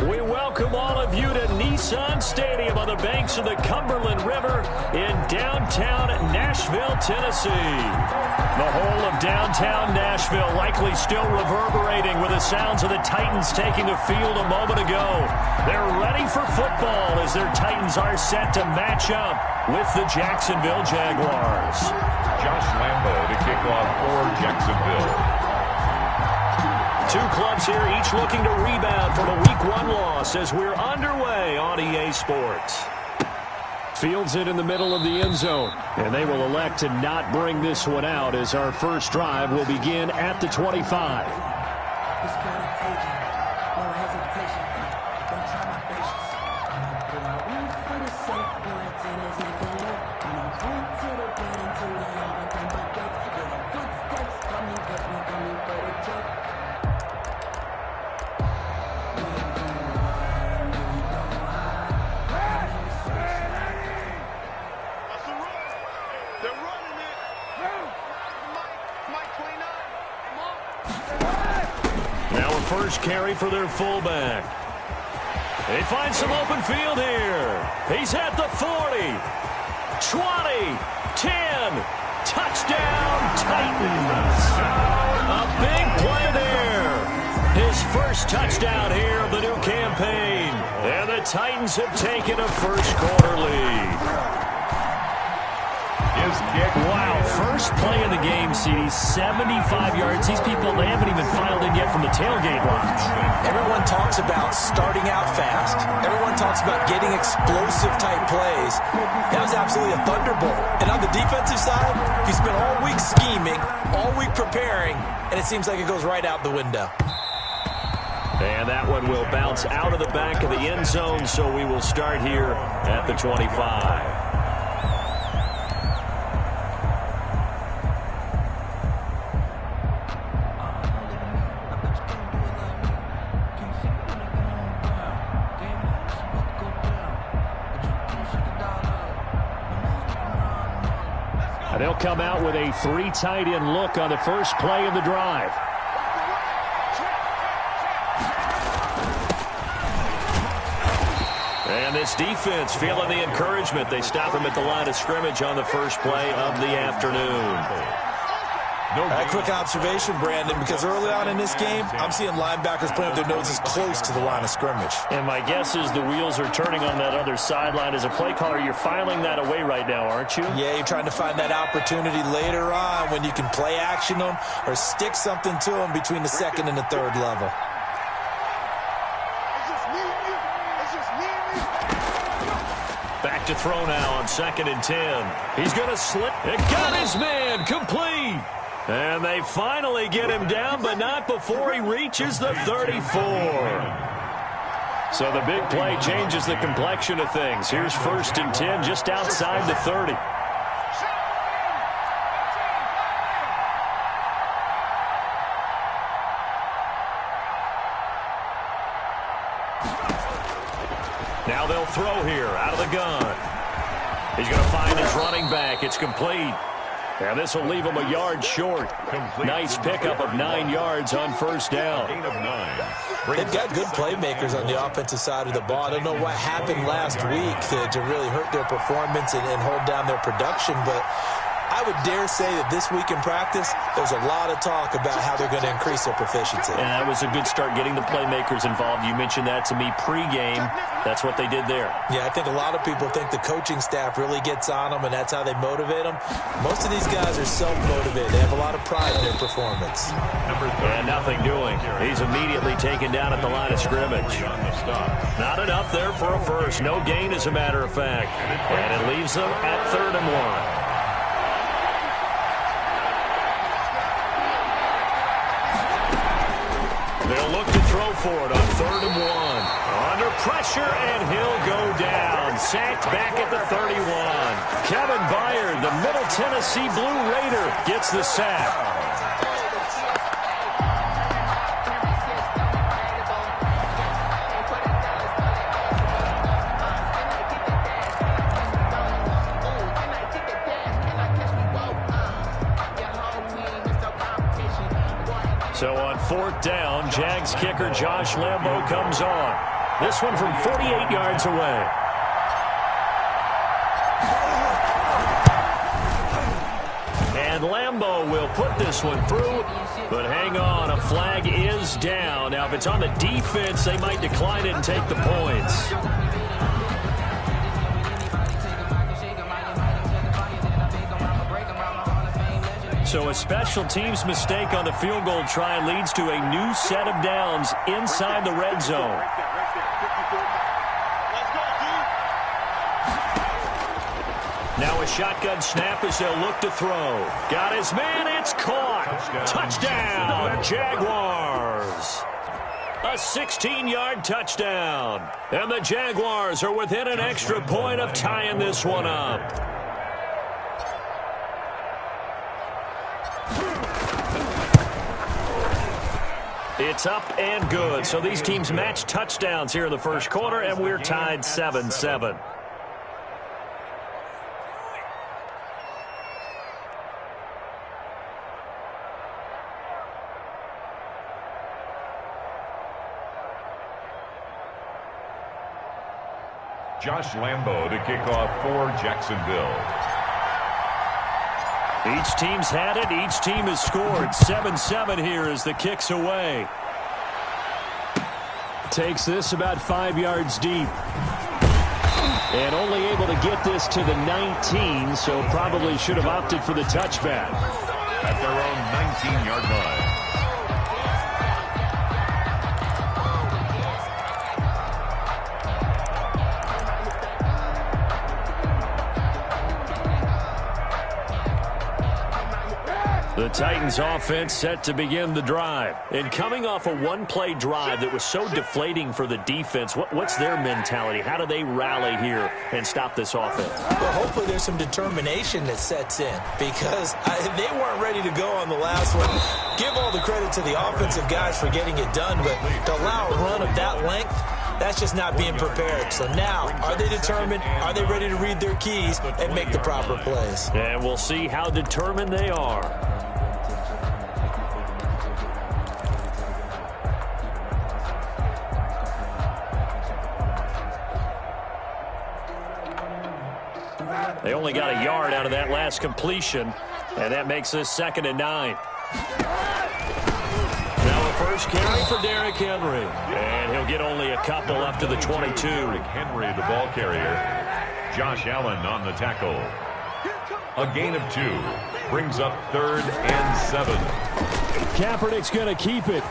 We welcome all of you to Nissan Stadium on the banks of the Cumberland River in downtown Nashville, Tennessee. The whole of downtown Nashville likely still reverberating with the sounds of the Titans taking the field a moment ago. They're ready for football as their Titans are set to match up with the Jacksonville Jaguars. Josh Lambo to kick off for Jacksonville. Two clubs here, each looking to rebound from a Week 1 loss as we're underway on EA Sports. Fields it in the middle of the end zone, and they will elect to not bring this one out as our first drive will begin at the 25. First carry for their fullback. They find some open field here. He's at the 40, 20, 10. Touchdown, Titans. A big play there. His first touchdown here of the new campaign. And the Titans have taken a first-quarter lead. Wow, first play of the game, CD, 75 yards. These people, they haven't even filed in yet from the tailgate lines. Everyone talks about starting out fast. Everyone talks about getting explosive-type plays. That was absolutely a thunderbolt. And on the defensive side, he spent all week scheming, all week preparing, and it seems like it goes right out the window. And that one will bounce out of the back of the end zone, so we will start here at the 25. They'll come out with a 3 tight end look on the first play of the drive. And this defense feeling the encouragement. They stop him at the line of scrimmage on the first play of the afternoon. A quick observation, Brandon, because early on in this game, I'm seeing linebackers putting up their noses close to the line of scrimmage. And my guess is the wheels are turning on that other sideline. As a play caller, you're filing that away right now, aren't you? Yeah, you're trying to find that opportunity later on when you can play action them or stick something to them between the second and the third level. Back to throw now on 2nd and 10. He's going to slip. It got his man complete. And they finally get him down, but not before he reaches the 34. So the big play changes the complexion of things. Here's 1st and 10 just outside the 30. Now they'll throw here out of the gun. He's going to find his running back. It's complete. And this will leave him a yard short. Nice pickup of 9 yards on first down. They've got good playmakers on the offensive side of the ball. I don't know what happened last week to really hurt their performance and hold down their production, but I would dare say that this week in practice, there's a lot of talk about how they're going to increase their proficiency. And that was a good start getting the playmakers involved. You mentioned that to me pregame. That's what they did there. Yeah, I think a lot of people think the coaching staff really gets on them, and that's how they motivate them. Most of these guys are self-motivated. They have a lot of pride in their performance. And nothing doing. He's immediately taken down at the line of scrimmage. Not enough there for a first. No gain, as a matter of fact. And it leaves them at 3rd and 1. They'll look to throw for it on 3rd and 1. Under pressure, and he'll go down. Sacked back at the 31. Kevin Byard, the Middle Tennessee Blue Raider, gets the sack. So on 4th down, Jags kicker Josh Lambo comes on. This one from 48 yards away. And Lambeau will put this one through. But hang on, a flag is down. Now, if it's on the defense, they might decline it and take the points. So a special teams mistake on the field goal try leads to a new set of downs inside the red zone. Now a shotgun snap as they'll look to throw. Got his man, it's caught. Touchdown, Jaguars. A 16-yard touchdown. And the Jaguars are within an extra point of tying this one up. It's up and good. So these teams match touchdowns here in the first quarter, and we're tied 7-7. Josh Lambeau to kick off for Jacksonville. Each team's had it. Each team has scored. 7-7 here as the kick's away. Takes this about 5 yards deep. And only able to get this to the 19, so probably should have opted for the touchback. At their own 19-yard line. The Titans offense set to begin the drive. And coming off a one-play drive that was so deflating for the defense, what's their mentality? How do they rally here and stop this offense? Well, hopefully there's some determination that sets in because they weren't ready to go on the last one. Give all the credit to the offensive guys for getting it done, but to allow a run of that length, that's just not being prepared. So now, are they determined? Are they ready to read their keys and make the proper plays? And we'll see how determined they are. They only got a yard out of that last completion, and that makes this 2nd and 9. Now a first carry for Derrick Henry, and he'll get only a couple up to the 22. Derrick Henry, the ball carrier. Josh Allen on the tackle. A gain of 2. Brings up 3rd and 7. Kaepernick's going to keep it.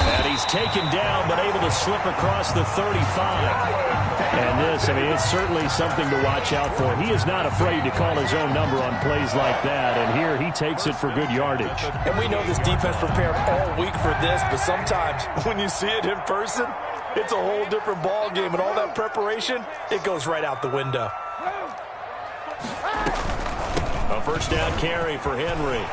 And he's taken down, but able to slip across the 35. And this, I mean, it's certainly something to watch out for. He is not afraid to call his own number on plays like that. And here he takes it for good yardage. And we know this defense prepared all week for this, but sometimes when you see it in person, it's a whole different ball game. And all that preparation, it goes right out the window. A first down carry for Henry.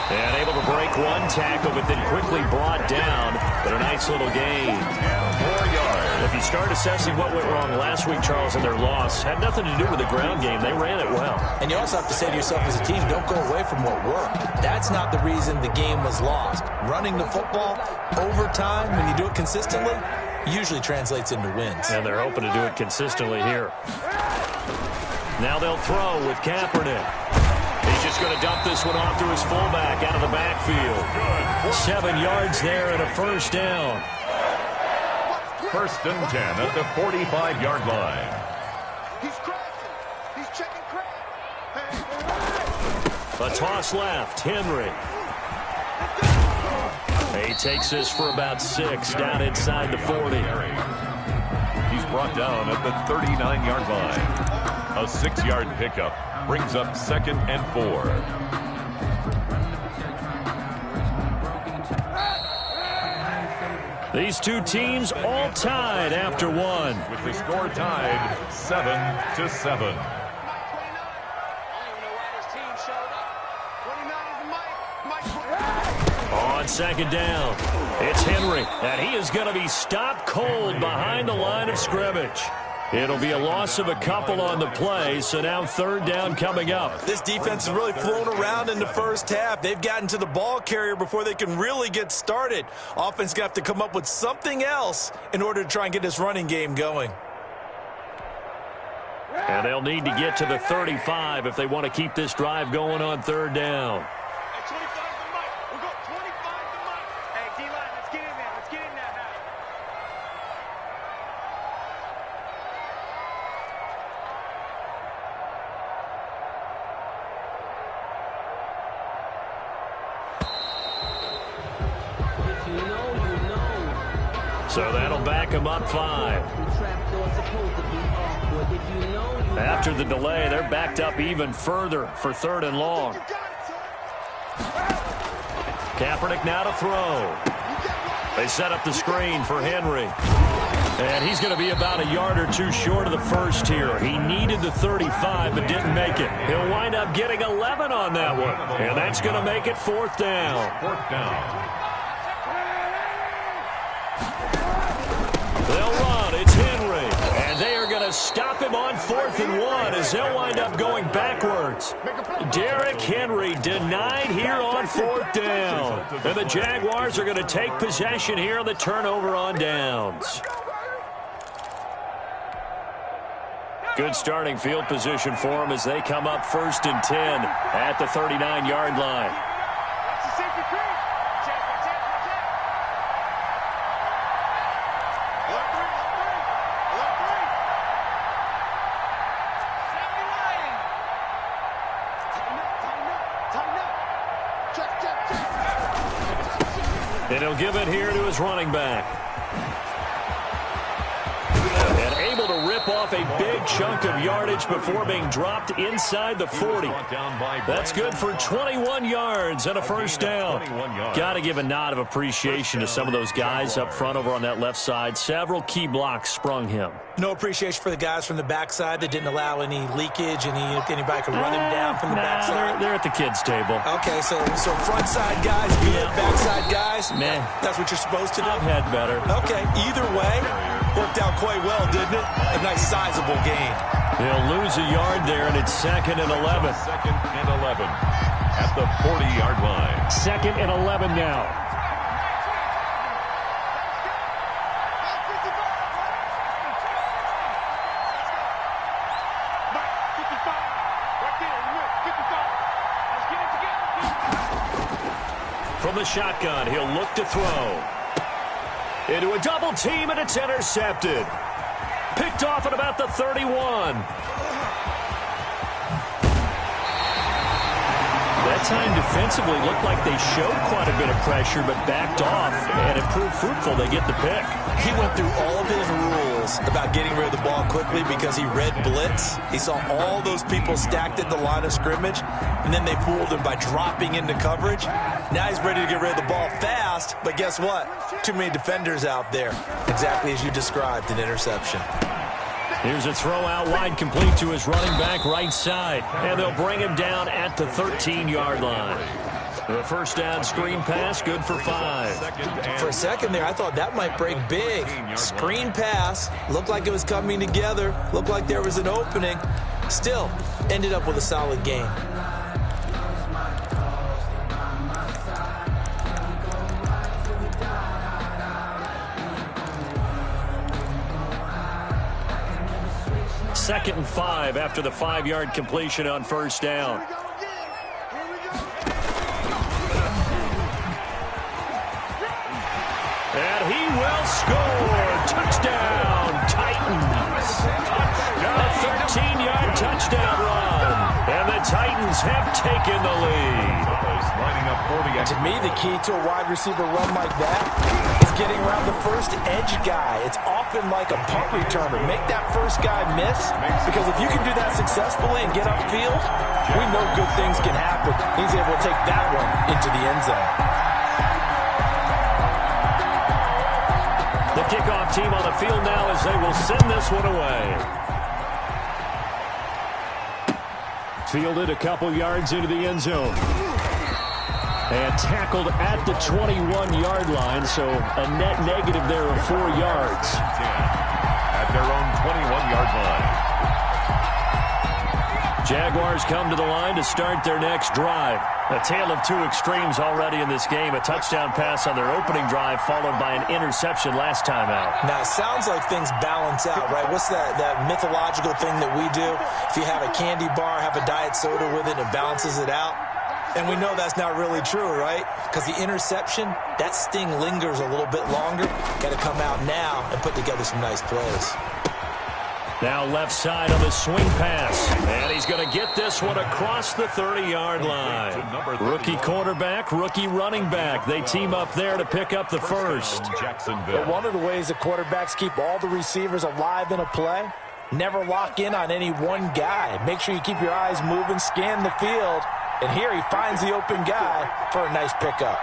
And able to break one tackle, but then quickly brought down. But a nice little gain. 4 yards. If you start assessing what went wrong last week, Charles, in their loss, had nothing to do with the ground game. They ran it well. And you also have to say to yourself as a team, don't go away from what worked. That's not the reason the game was lost. Running the football over time, when you do it consistently, usually translates into wins. And they're hoping to do it consistently here. Now they'll throw with Kaepernick. He's just going to dump this one off to his fullback out of the backfield. 7 yards there and a first down. 1st and 10 at the 45-yard line. He's crashing. He's checking crack. A toss left. Henry. He takes this for about 6 down inside the 40. He's brought down at the 39-yard line. A 6-yard pickup brings up 2nd and 4. These two teams all tied after one. With the score tied 7-7. On 2nd down, it's Henry, and he is going to be stopped cold behind the line of scrimmage. It'll be a loss of a couple on the play, so now third down coming up. This defense has really flown around in the first half. They've gotten to the ball carrier before they can really get started. Offense going to have to come up with something else in order to try and get this running game going. And they'll need to get to the 35 if they want to keep this drive going on third down. So that'll back them up 5. After the delay, they're backed up even further for third and long. Kaepernick now to throw. They set up the screen for Henry. And he's going to be about a yard or two short of the first here. He needed the 35 but didn't make it. He'll wind up getting 11 on that one. And that's going to make it fourth down. Fourth down. They'll run. It's Henry. And they are going to stop him on 4th and 1 as they'll wind up going backwards. Derrick Henry denied here on 4th down. And the Jaguars are going to take possession here on the turnover on downs. Good starting field position for them as they come up 1st and 10 at the 39-yard line. And he'll give it here to his running back. And able to rip off a big chunk of yardage before being dropped inside the 40. That's good for 21 yards and a first down. Got to give a nod of appreciation to some of those guys up front over on that left side. Several key blocks sprung him. No appreciation for the guys from the backside that didn't allow any leakage, anybody could run him down from the backside. They're at the kids' table. Okay, so front side guys, good, backside guys. Man, that's what you're supposed to do. I've had better. Okay, either way, worked out quite well, didn't it? A nice sizable gain. They'll lose a yard there, and it's 2nd and 11. 2nd and 11 at the 40-yard line. 2nd and 11 now. From the shotgun, he'll look to throw. Into a double team, and it's intercepted. Picked off at about the 31. That time defensively looked like they showed quite a bit of pressure but backed off, and it proved fruitful. They get the pick. He went through all of his rules about getting rid of the ball quickly because he read blitz. He saw all those people stacked at the line of scrimmage, and then they fooled him by dropping into coverage. Now he's ready to get rid of the ball fast, but guess what? Too many defenders out there. Exactly as you described, an interception. Here's a throw out wide, complete to his running back right side. And they'll bring him down at the 13-yard line. The first down screen pass, good for 5. For a second there, I thought that might break big. Screen pass, looked like it was coming together, looked like there was an opening. Still, ended up with a solid gain. Second and 5 after the 5-yard completion on first down. And he will score. Touchdown, Titans. A 13-yard touchdown run. And the Titans have taken the lead. Lining up 40. And to me, the key to a wide receiver run like that is getting around the first edge guy. It's often like a punt returner. Make that first guy miss, because if you can do that successfully and get upfield, we know good things can happen. He's able to take that one into the end zone. The kickoff team on the field now as they will send this one away. Fielded a couple yards into the end zone. And tackled at the 21-yard line, so a net negative there of 4 yards. At their own 21-yard line. Jaguars come to the line to start their next drive. A tale of two extremes already in this game. A touchdown pass on their opening drive followed by an interception last time out. Now, it sounds like things balance out, right? What's that mythological thing that we do? If you have a candy bar, have a diet soda with it, it balances it out. And we know that's not really true, right? Because the interception, that sting lingers a little bit longer. Got to come out now and put together some nice plays. Now left side on the swing pass. And he's going to get this one across the 30-yard line. Rookie quarterback, rookie running back. They team up there to pick up the first. But one of the ways that quarterbacks keep all the receivers alive in a play, never lock in on any one guy. Make sure you keep your eyes moving, scan the field. And here he finds the open guy for a nice pickup.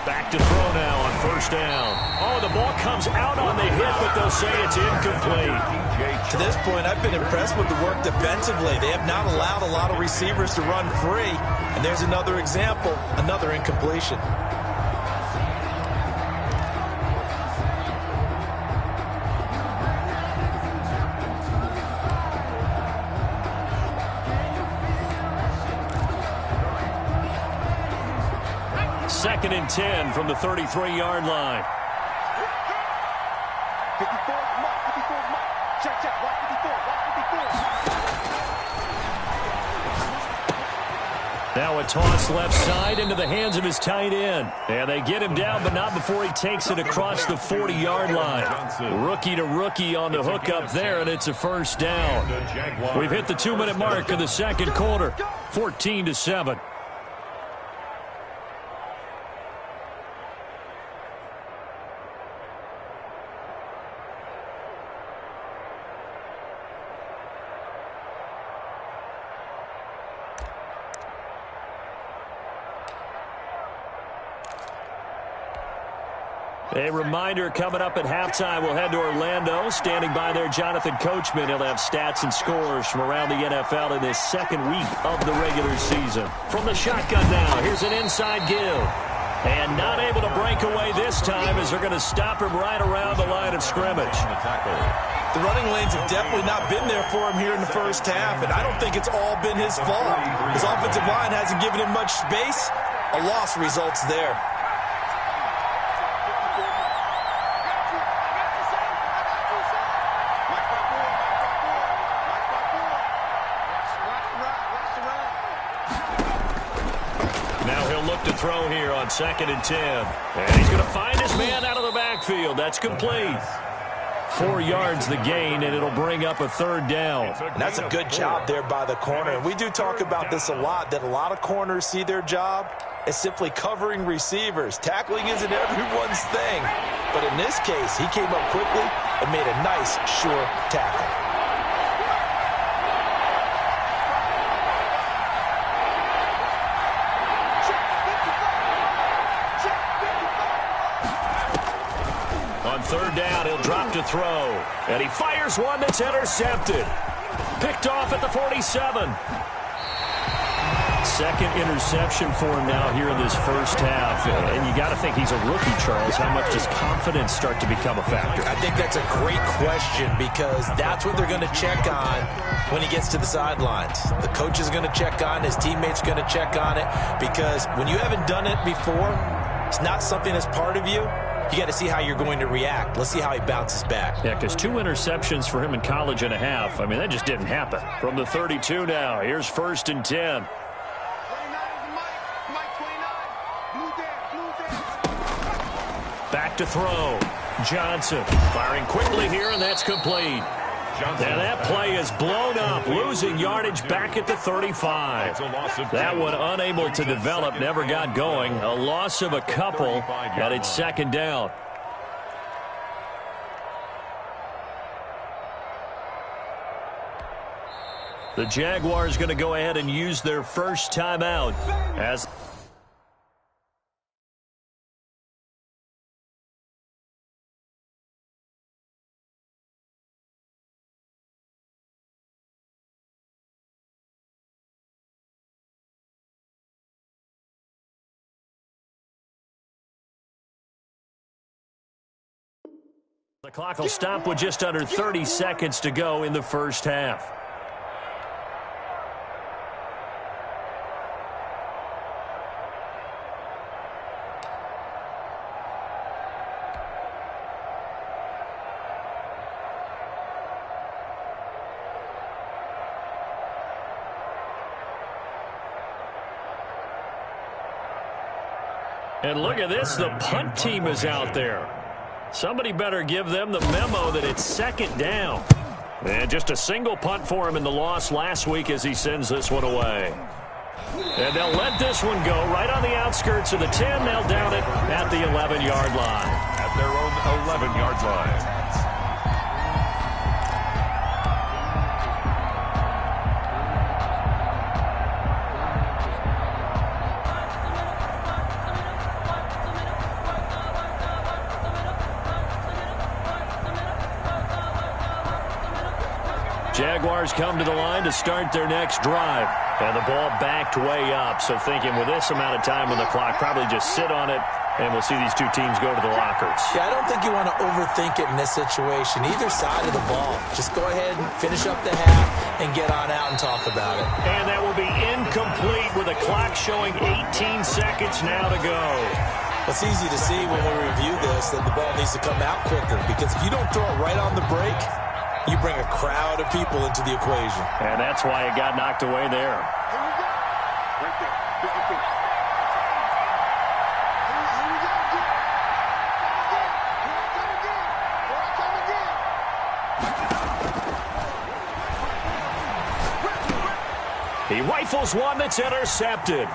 Back to throw now on first down. Oh, the ball comes out on the hit, but they'll say it's incomplete. To this point, I've been impressed with the work defensively. They have not allowed a lot of receivers to run free. And there's another example, another incompletion. Second and 10 from the 33-yard line. 54, mark, 54, mark. Check, watch 54, watch 54. Now a toss left side into the hands of his tight end. And they get him down, but not before he takes it across the 40-yard line. Rookie to rookie on the hook up there, and it's a first down. We've hit the 2-minute mark in the second quarter, 14-7. A reminder coming up at halftime, we'll head to Orlando. Standing by there, Jonathan Coachman. He'll have stats and scores from around the NFL in this second week of the regular season. From the shotgun now, here's an inside give. And not able to break away this time as they're going to stop him right around the line of scrimmage. The running lanes have definitely not been there for him here in the first half, and I don't think it's all been his fault. His offensive line hasn't given him much space. A loss results there. To throw here on 2nd and 10. And he's going to find his man out of the backfield. That's complete. 4 yards the gain, and it'll bring up a third down. And that's a good job there by the corner. And we do talk about this a lot, that a lot of corners see their job as simply covering receivers. Tackling isn't everyone's thing. But in this case, he came up quickly and made a nice, sure tackle. Third down, he'll drop to throw. And he fires one that's intercepted. Picked off at the 47. Second interception for him now here in this first half. And you got to think he's a rookie, Charles. How much does confidence start to become a factor? I think that's a great question because that's what they're going to check on when he gets to the sidelines. The coach is going to check on, his teammates going to check on it, because when you haven't done it before, it's not something that's part of you. You got to see how you're going to react. Let's see how he bounces back. Yeah, because 2 interceptions for him in college and a half. I mean, that just didn't happen. From the 32 now, here's 1st and 10. Back to throw. Johnson firing quickly here, and that's complete. Now that play is blown up, losing yardage back at the 35. That one unable to develop, never got going. A loss of a couple, and it's 2nd down. The Jaguars going to go ahead and use their first timeout as The clock will stop with just under 30 seconds to go in the first half. And look at this, the punt team is out there. Somebody better give them the memo that it's second down. And just a single punt for him in the loss last week as he sends this one away. And they'll let this one go right on the outskirts of the 10. They'll down it at the 11-yard line. At their own 11-yard line. Jaguars come to the line to start their next drive. And the ball backed way up. So thinking with this amount of time on the clock, probably just sit on it, and we'll see these two teams go to the lockers. Yeah, I don't think you want to overthink it in this situation. Either side of the ball. Just go ahead and finish up the half and get on out and talk about it. And that will be incomplete with the clock showing 18 seconds now to go. It's easy to see when we review this that the ball needs to come out quicker, because if you don't throw it right on the break, you bring a crowd of people into the equation. And that's why it got knocked away there. Right there. Big defense. He rifles one that's intercepted.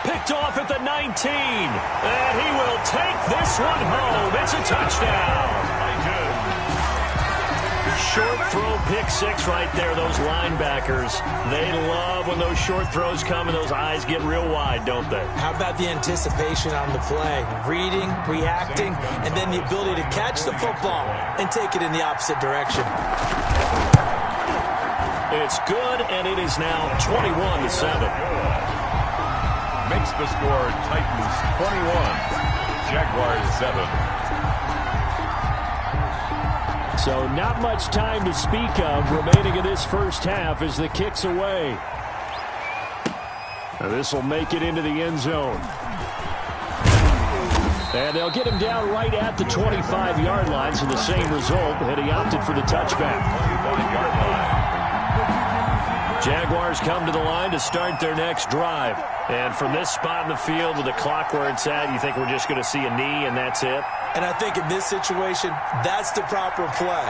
Picked off at the 19. And he will take this one home. It's a touchdown. Short throw, pick six right there. Those linebackers, they love when those short throws come and those eyes get real wide, don't they? How about the anticipation on the play? Reading, reacting, and then the ability to catch the football and take it in the opposite direction. It's good, and it is now 21-7. Makes the score Titans 21, Jaguars 7. So not much time to speak of remaining in this first half as the kick's away. This will make it into the end zone. And they'll get him down right at the 25-yard line, so the same result had he opted for the touchback. 25-yard line. Jaguars come to the line to start their next drive. And from this spot in the field with the clock where it's at, you think we're just going to see a knee and that's it? And I think in this situation, that's the proper play.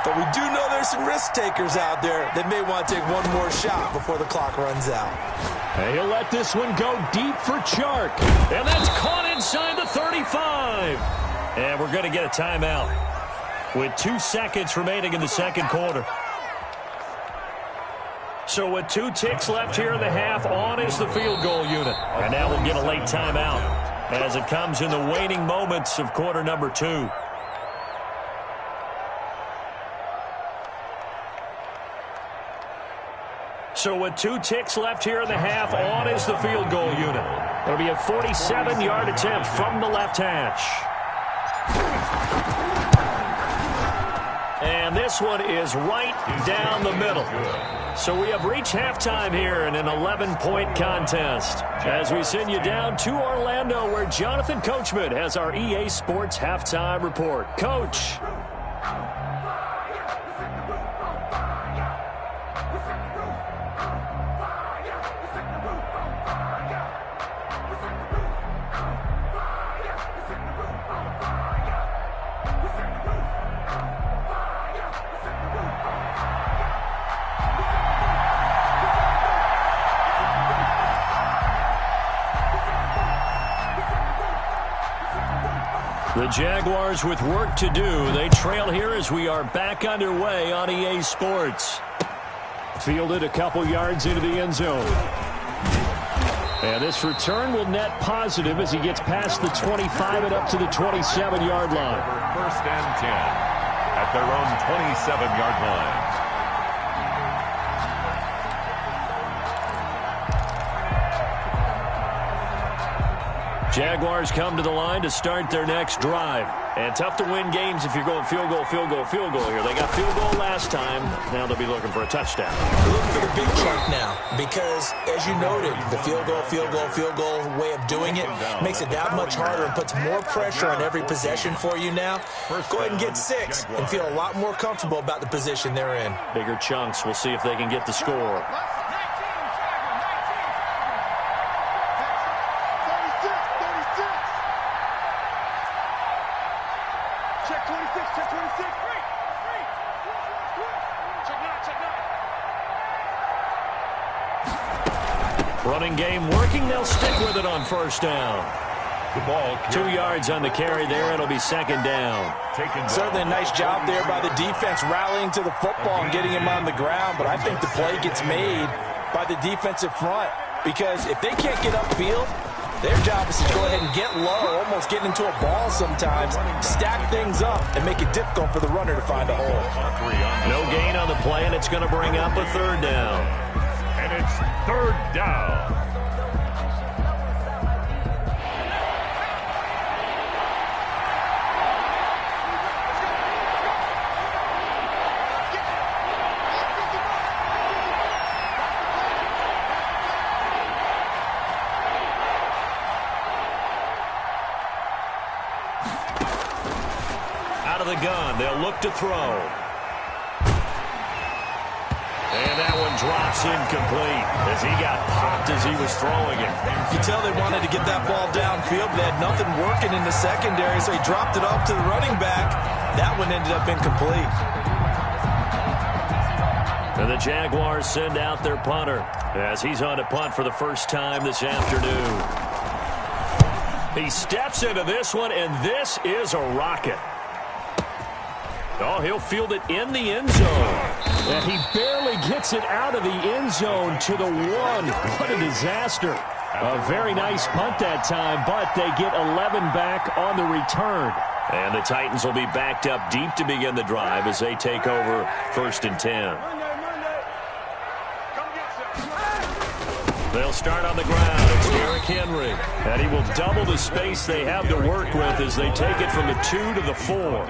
But we do know there's some risk takers out there that may want to take one more shot before the clock runs out. And he'll let this one go deep for Chark. And that's caught inside the 35. And we're going to get a timeout with 2 seconds remaining in the second quarter. So with 2 ticks left here in the half, on is the field goal unit. And now we'll get a late timeout as it comes in the waning moments of quarter number 2. So with 2 ticks left here in the half, on is the field goal unit. It'll be a 47-yard attempt from the left hash. And this one is right down the middle. So we have reached halftime here in an 11-point contest as we send you down to Orlando, where Jonathan Coachman has our EA Sports Halftime Report. Coach. The Jaguars with work to do. They trail here as we are back underway on EA Sports. Fielded a couple yards into the end zone. And this return will net positive as he gets past the 25 and up to the 27-yard line. First and 10 at their own 27-yard line. Jaguars come to the line to start their next drive. And tough to win games if you're going field goal, field goal, field goal here. They got field goal last time. Now they'll be looking for a touchdown. Look for the big chunk now because, as you noted, the field goal, field goal, field goal way of doing it makes it that much harder and puts more pressure on every possession for you now. Go ahead and get 6 and feel a lot more comfortable about the position they're in. Bigger chunks. We'll see if they can get the score. Check 26, check 26. Running game working. They'll stick with it on first down. The ball 2 yards on the carry there. It'll be second down. Certainly a nice job there by the defense rallying to the football and getting him on the ground, but I think the play gets made by the defensive front because if they can't get upfield, their job is to go ahead and get low, almost get into a ball sometimes, stack things up, and make it difficult for the runner to find a hole. No gain on the play, and it's going to bring up a third down. And it's third down. Out of the gun, they'll look to throw. And that one drops incomplete as he got popped as he was throwing it. You tell they wanted to get that ball downfield. They had nothing working in the secondary, so he dropped it off to the running back. That one ended up incomplete. And the Jaguars send out their punter as he's on to punt for the first time this afternoon. He steps into this one, and this is a rocket. Oh, he'll field it in the end zone. And he barely gets it out of the end zone to the 1. What a disaster. A very nice punt that time, but they get 11 back on the return. And the Titans will be backed up deep to begin the drive as they take over 1st and 10. They'll start on the ground. It's Derrick Henry. And he will double the space they have to work with as they take it from the 2 to the 4.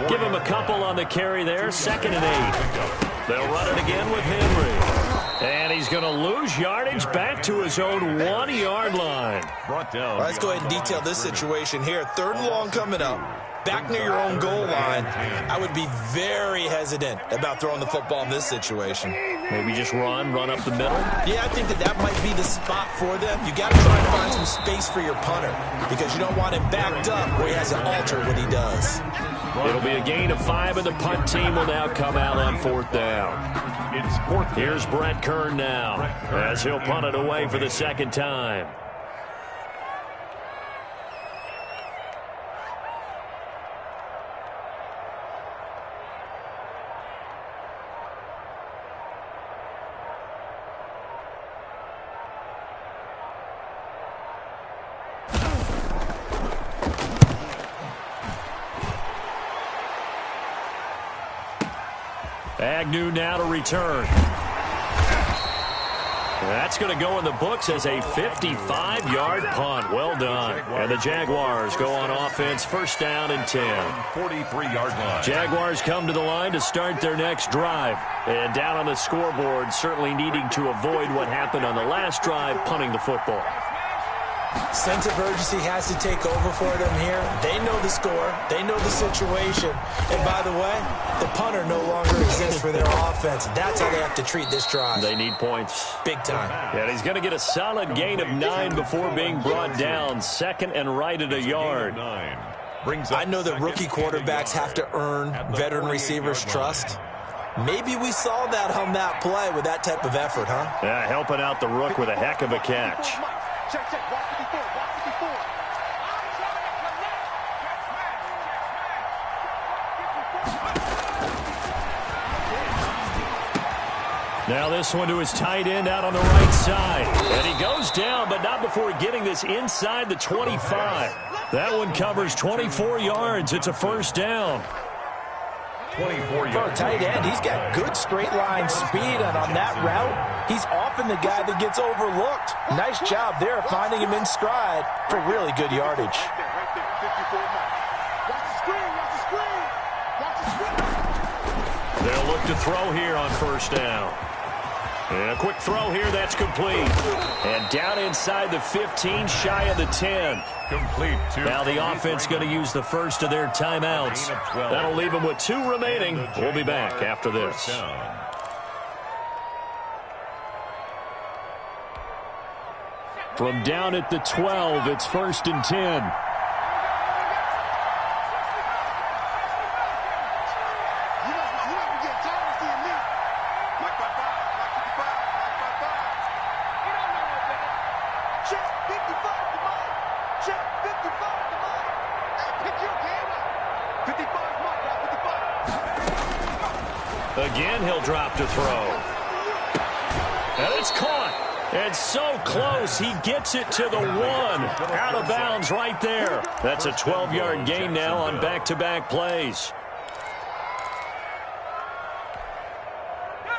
Give him a couple on the carry there. 2nd and 8. They'll run it again with Henry. And he's going to lose yardage back to his own 1-yard line. Let's go ahead and detail this situation here. 3rd and long coming up. Back near your own goal line. I would be very hesitant about throwing the football in this situation. Maybe just run up the middle. Yeah, I think that might be the spot for them. You got to try and find some space for your punter because you don't want him backed up where he has to alter what he does. It'll be a gain of 5, and the punt team will now come out on 4th down. Here's Brett Kern now as he'll punt it away for the 2nd time. Agnew now to return. That's going to go in the books as a 55-yard punt. Well done. And the Jaguars go on offense, 1st down and 10. 43-yard line. Jaguars come to the line to start their next drive. And down on the scoreboard, certainly needing to avoid what happened on the last drive, punting the football. Sense of urgency has to take over for them here. They know the score. They know the situation. And by the way, the punter no longer exists for their offense. That's how they have to treat this drive. They need points. Big time. And he's going to get a solid gain of 9 before being brought down. 2nd and right at a yard. I know that rookie quarterbacks have to earn veteran receivers' trust. Maybe we saw that on that play with that type of effort, huh? Yeah, helping out the rook with a heck of a catch. Check, check, watch 54, watch 54. Now this one to his tight end out on the right side. And he goes down, but not before getting this inside the 25. That one covers 24 yards. It's a 1st down. 24 yards. For a tight end, he's got good straight line speed, and on that route, he's often the guy that gets overlooked. Nice job there finding him in stride for really good yardage. Right there, 54 miles. They'll look to throw here on first down. And a quick throw here, that's complete. And down inside the 15, shy of the 10. Complete. Now the offense going to use the first of their timeouts. That'll leave them with 2 remaining. We'll be back after this. From down at the 12, it's 1st and 10. Again, he'll drop to throw. And it's caught. And so close, he gets it to the 1. Out of bounds right there. That's a 12-yard gain now on back-to-back plays.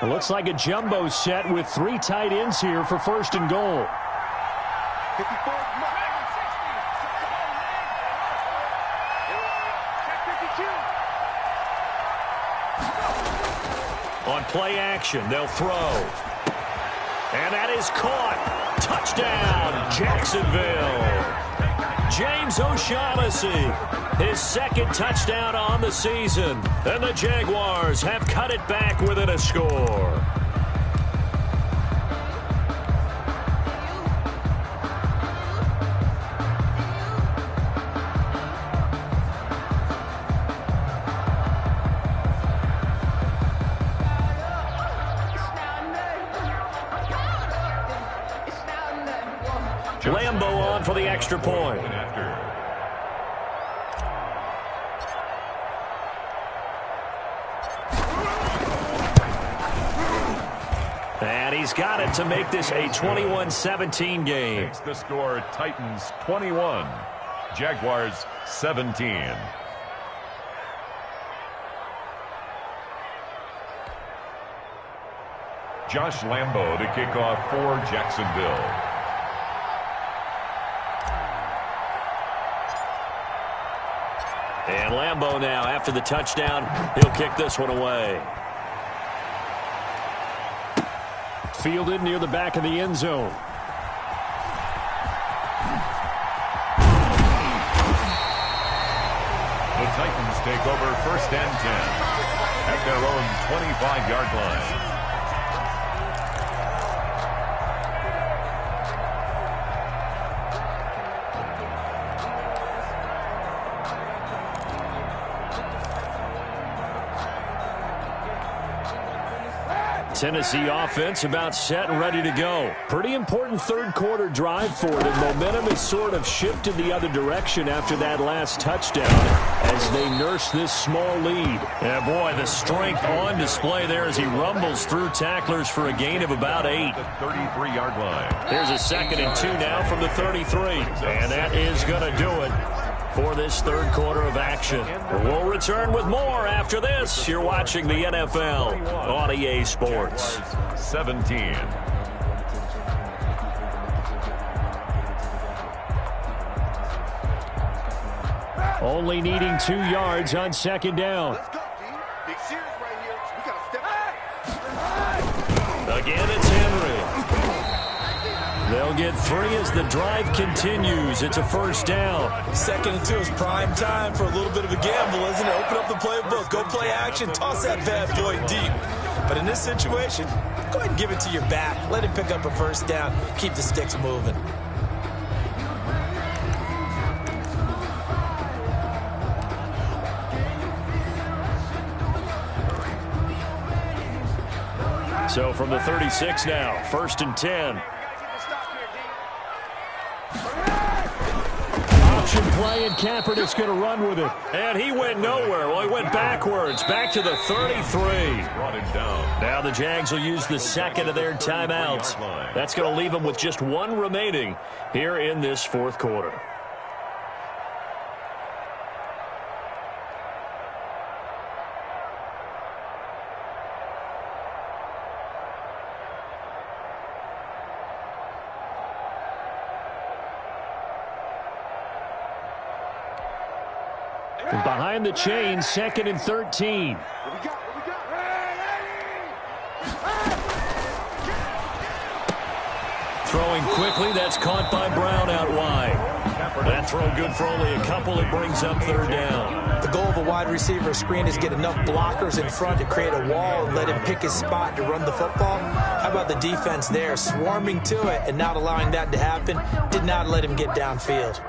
It looks like a jumbo set with 3 tight ends here for 1st and goal. On play action, they'll throw. And that is caught. Touchdown, Jacksonville. James O'Shaughnessy, his 2nd touchdown on the season. And the Jaguars have cut it back within a score. Lambo on for the extra point. And he's got it to make this a 21-17 game. Makes the score Titans 21, Jaguars 17. Josh Lambo to kick off for Jacksonville. And Lambo now, after the touchdown, he'll kick this one away. Fielded near the back of the end zone. The Titans take over 1st and 10 at their own 25-yard line. Tennessee offense about set and ready to go. Pretty important 3rd quarter drive for them. Momentum has sort of shifted the other direction after that last touchdown as they nurse this small lead. Yeah, boy, the strength on display there as he rumbles through tacklers for a gain of about 8. The 33-yard line. Here's a 2nd and 2 now from the 33. And that is going to do it for this 3rd quarter of action. We'll return with more after this. You're watching the NFL on EA Sports. 17. Only needing 2 yards on 2nd down. Let's go, D. Big series right here. We got to step back. Again, it's Henry. They'll get 3 as the drive continues. It's a 1st down. 2nd and 2 is prime time for a little bit of a gamble, isn't it? Open up the playbook, go play action, toss that bad boy deep. But in this situation, go ahead and give it to your back. Let him pick up a 1st down. Keep the sticks moving. So from the 36 now, 1st and 10. Option play, and Kaepernick's going to run with it. And he went nowhere. Well, he went backwards, back to the 33. Brought him down. Now the Jags will use the 2nd of their timeouts. That's going to leave them with just 1 remaining here in this 4th quarter. Behind the chain, 2nd and 13. Throwing quickly, that's caught by Brown out wide. That throw good for only a couple. It brings up third down. The goal of a wide receiver screen is get enough blockers in front to create a wall and let him pick his spot to run the football. How about the defense there, swarming to it and not allowing that to happen? Did not let him get downfield.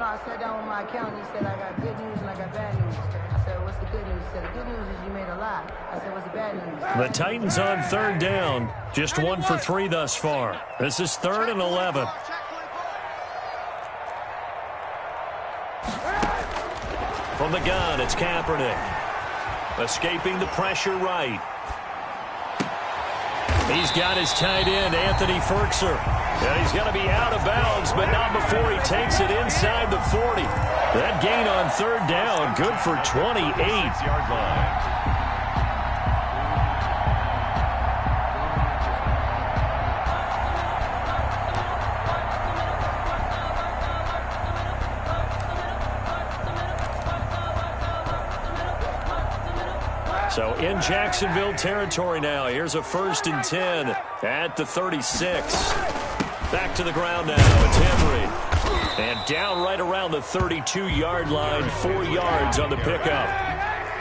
I sat down with my accountant. He said, I got good news and I got bad news. I said, what's the good news? He said, the good news is you made a lot. I said, what's the bad news? The Titans on third down. Just 1 for 3 thus far. This is 3rd and 11. From the gun, it's Kaepernick. Escaping the pressure right. He's got his tight end, Anthony Ferkser. And he's going to be out of bounds, but not before he takes it inside the 40. That gain on third down, good for 28. 6-yard line. So in Jacksonville territory now. Here's a 1st and 10 at the 36. Back to the ground now. It's Henry. And down right around the 32-yard line. 4 yards on the pickup.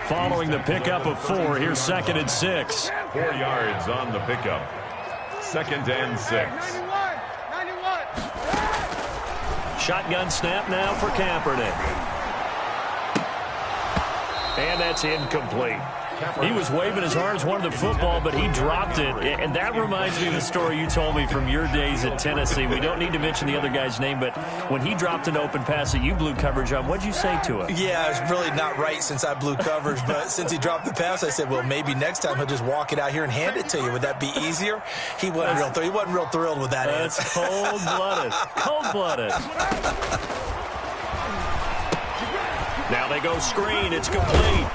Following the pickup of 4, here's 2nd and 6. 4 yards on the pickup. 2nd and 6. Shotgun snap now for Kaepernick. And that's incomplete. He was waving his arms, wanted the football, but he dropped it. And that reminds me of the story you told me from your days at Tennessee. We don't need to mention the other guy's name, but when he dropped an open pass that you blew coverage on, what'd you say to him? Yeah, it's really not right since I blew coverage, but since he dropped the pass, I said, well, maybe next time he'll just walk it out here and hand it to you. Would that be easier? He wasn't real thrilled with that answer. That's cold-blooded. Cold-blooded. Now they go screen. It's complete.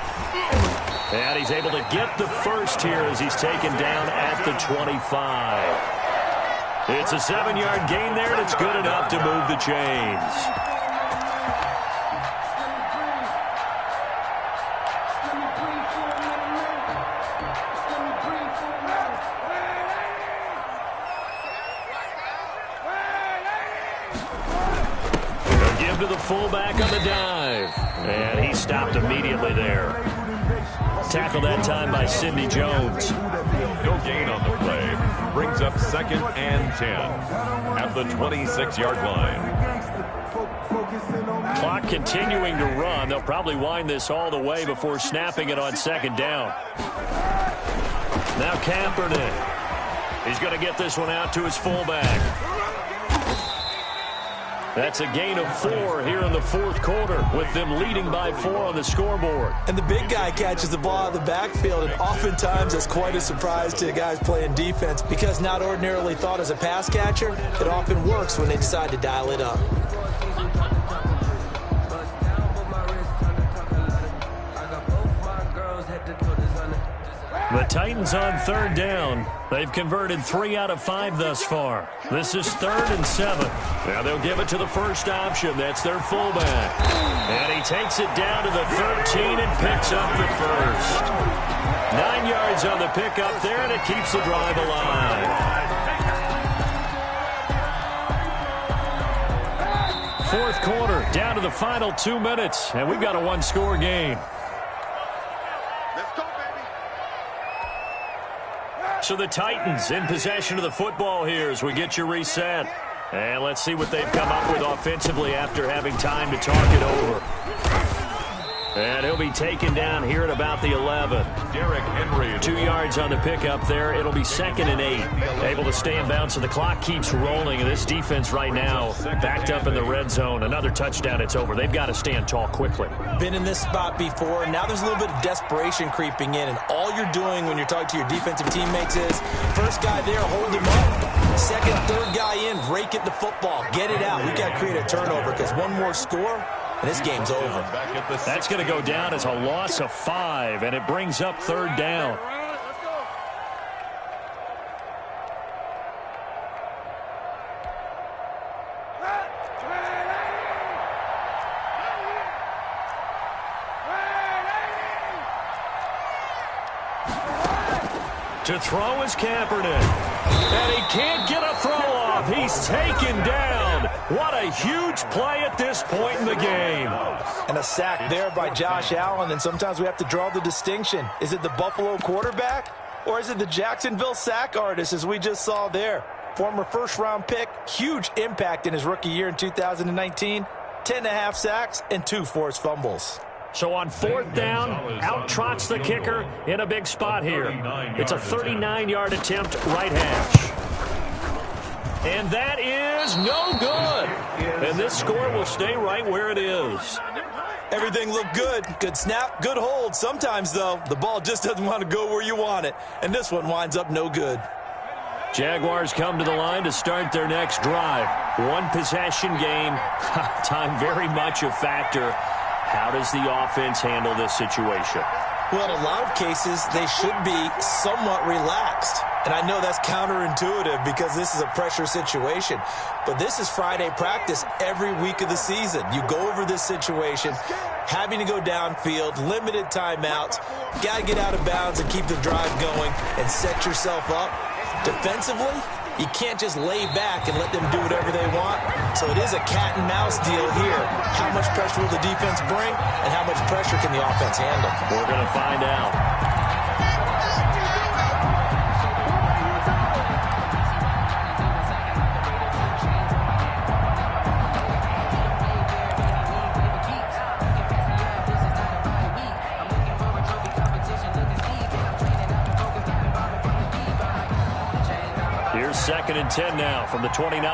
And he's able to get the first here as he's taken down at the 25. It's a 7-yard gain there, and it's good enough to move the chains. They'll give to the fullback on the dive. And he stopped immediately there. Tackled that time by Sidney Jones. No gain on the play. Brings up 2nd and 10 at the 26-yard line. Clock continuing to run. They'll probably wind this all the way before snapping it on 2nd down. Now Kaepernick. He's going to get this one out to his fullback. That's a gain of 4 here in the 4th quarter, with them leading by 4 on the scoreboard. And the big guy catches the ball out of the backfield, and oftentimes that's quite a surprise to the guys playing defense, because not ordinarily thought as a pass catcher, it often works when they decide to dial it up. The Titans on third down. They've converted 3 out of 5 thus far. This is 3rd and 7. Now they'll give it to the first option. That's their fullback. And he takes it down to the 13 and picks up the first. 9 yards on the pickup there, and it keeps the drive alive. Fourth quarter, down to the final 2 minutes, and we've got a 1-score game. So the Titans in possession of the football here as we get you reset. And let's see what they've come up with offensively after having time to talk it over. And he'll be taken down here at about the 11. Derrick Henry. 2 yards on the pickup there. It'll be 2nd and 8. Able to stay in bounds, so the clock keeps rolling. And this defense right now backed up in the red zone. Another touchdown, it's over. They've got to stand tall quickly. Been in this spot before. Now there's a little bit of desperation creeping in. And all you're doing when you're talking to your defensive teammates is, first guy there, hold him up. Second, third guy in, rake at the football. Get it out. We've got to create a turnover, because one more score, and this game's over. That's going to go down as a loss of 5, and it brings up third down. To throw is Kaepernick. And he can't get a throw off. He's taken down. What a huge play at this point in the game. And a sack there by Josh Allen, and sometimes we have to draw the distinction. Is it the Buffalo quarterback, or is it the Jacksonville sack artist, as we just saw there? Former first-round pick, huge impact in his rookie year in 2019, 10.5 sacks and 2 forced fumbles. So on 4th down, out trots the kicker in a big spot here. It's a 39-yard attempt, right hash. And that is no good. And this score will stay right where it is. Everything looked good. Good snap, good hold. Sometimes, though, the ball just doesn't want to go where you want it. And this one winds up no good. Jaguars come to the line to start their next drive. One possession game. Time very much a factor. How does the offense handle this situation? Well, in a lot of cases, they should be somewhat relaxed. And I know that's counterintuitive because this is a pressure situation. But this is Friday practice every week of the season. You go over this situation, having to go downfield, limited timeouts. Got to get out of bounds and keep the drive going and set yourself up. Defensively, you can't just lay back and let them do whatever they want. So it is a cat and mouse deal here. How much pressure will the defense bring, and how much pressure can the offense handle? We're going to find out. Here's 2nd and 10 now from the 29.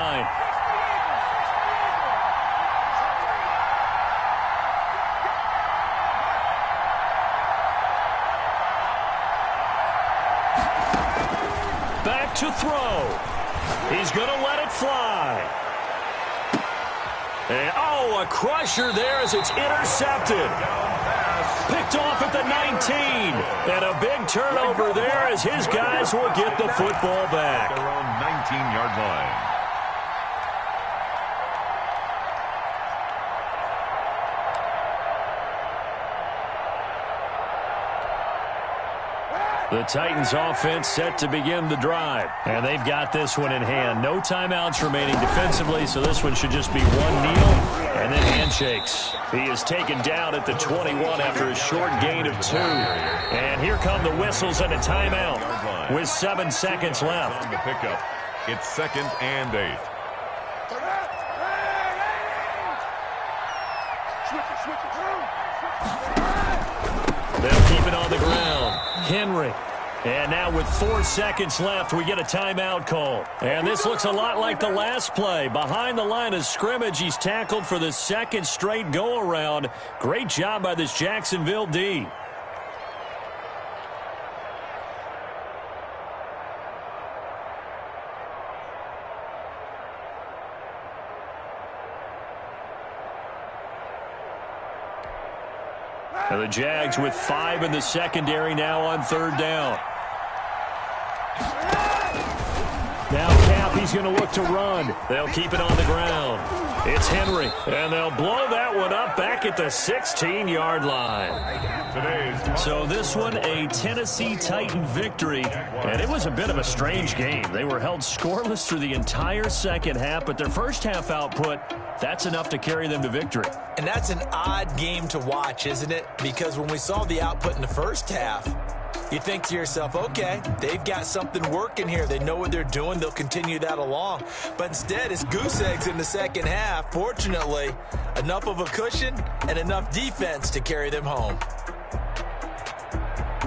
Back to throw. He's going to let it fly. And, oh, a crusher there as it's intercepted. Picked off at the 19. And a big turnover there as his guys will get the football back. Their own 19-yard line. The Titans offense set to begin the drive. And they've got this one in hand. No timeouts remaining defensively, so this one should just be one kneel and then handshakes. He is taken down at the 21 after a short gain of 2. And here come the whistles and a timeout with 7 seconds left. On the pickup, it's 2nd and 8. They'll keep it on the ground. Henry. And now with 4 seconds left, we get a timeout call. And this looks a lot like the last play. Behind the line of scrimmage, he's tackled for the 2nd straight go-around. Great job by this Jacksonville D. And the Jags with 5 in the secondary now on 3rd down. Now Cap, he's going to look to run. They'll keep it on the ground. It's Henry, and they'll blow that one up back at the 16-yard line. So this one, a Tennessee Titan victory, and it was a bit of a strange game. They were held scoreless through the entire second half, but their first half output, that's enough to carry them to victory. And that's an odd game to watch, isn't it? Because when we saw the output in the first half, you think to yourself, okay, they've got something working here. They know what they're doing. They'll continue that along. But instead, it's goose eggs in the second half. Fortunately, enough of a cushion and enough defense to carry them home.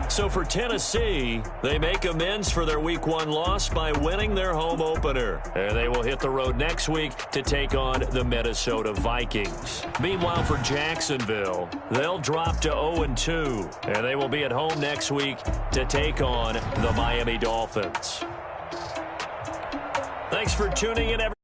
So for Tennessee, they make amends for their Week 1 loss by winning their home opener. And they will hit the road next week to take on the Minnesota Vikings. Meanwhile, for Jacksonville, they'll drop to 0-2. And they will be at home next week to take on the Miami Dolphins. Thanks for tuning in, everyone.